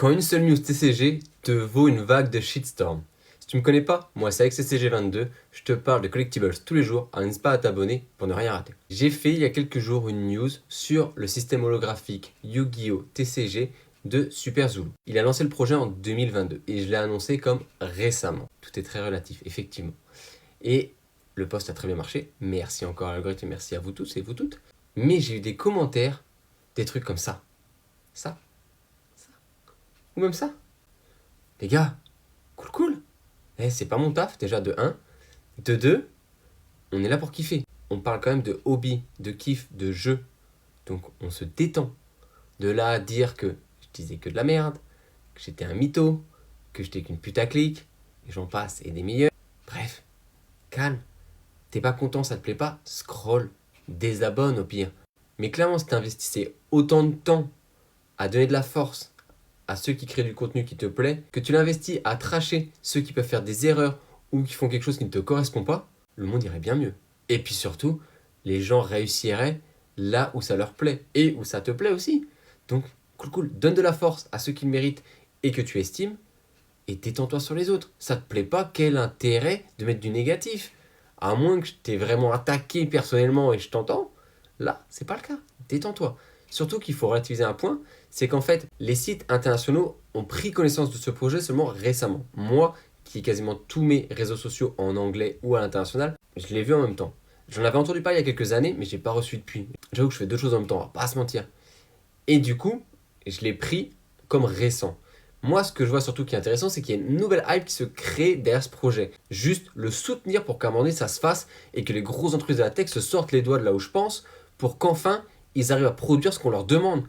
Quand une seule news TCG te vaut une vague de shitstorm. Si tu me connais pas, moi c'est AlexCCG22, je te parle de collectibles tous les jours, alors n'hésite pas à t'abonner pour ne rien rater. J'ai fait il y a quelques jours une news sur le système holographique Yu-Gi-Oh! TCG de Super Zulu. Il a lancé le projet en 2022 et je l'ai annoncé comme récemment. Tout est très relatif, effectivement. Et le post a très bien marché, merci encore à l'algorithme et merci à vous tous et vous toutes. Mais j'ai eu des commentaires, des trucs comme ça. Ça. Ou même ça. Les gars, cool. C'est pas mon taf, déjà, de 1. De 2, on est là pour kiffer. On parle quand même de hobby, de kiff, de jeu. Donc on se détend. De là à dire que je disais que de la merde, que j'étais un mytho, que j'étais qu'une putaclic, et j'en passe, et des meilleurs. Bref, calme. T'es pas content, ça te plaît pas, scroll. Désabonne au pire. Mais clairement, si t'investissais autant de temps à donner de la force à ceux qui créent du contenu qui te plaît, que tu l'investis à tracher ceux qui peuvent faire des erreurs ou qui font quelque chose qui ne te correspond pas, le monde irait bien mieux. Et puis surtout, les gens réussiraient là où ça leur plaît et où ça te plaît aussi. Donc, cool, donne de la force à ceux qui le méritent et que tu estimes et détends-toi sur les autres. Ça te plaît pas, quel intérêt de mettre du négatif? À moins que je t'ai vraiment attaqué personnellement et je t'entends, là, c'est pas le cas. Détends-toi. Surtout qu'il faut relativiser un point, c'est qu'en fait, les sites internationaux ont pris connaissance de ce projet seulement récemment. Moi, qui ai quasiment tous mes réseaux sociaux en anglais ou à l'international, je l'ai vu en même temps. J'en avais entendu parler il y a quelques années, mais je n'ai pas reçu depuis. J'avoue que je fais deux choses en même temps, on va pas se mentir. Et du coup, je l'ai pris comme récent. Moi, ce que je vois surtout qui est intéressant, c'est qu'il y a une nouvelle hype qui se crée derrière ce projet. Juste le soutenir pour qu'à un moment donné, ça se fasse et que les grosses entreprises de la tech se sortent les doigts de là où je pense pour qu'enfin, ils arrivent à produire ce qu'on leur demande.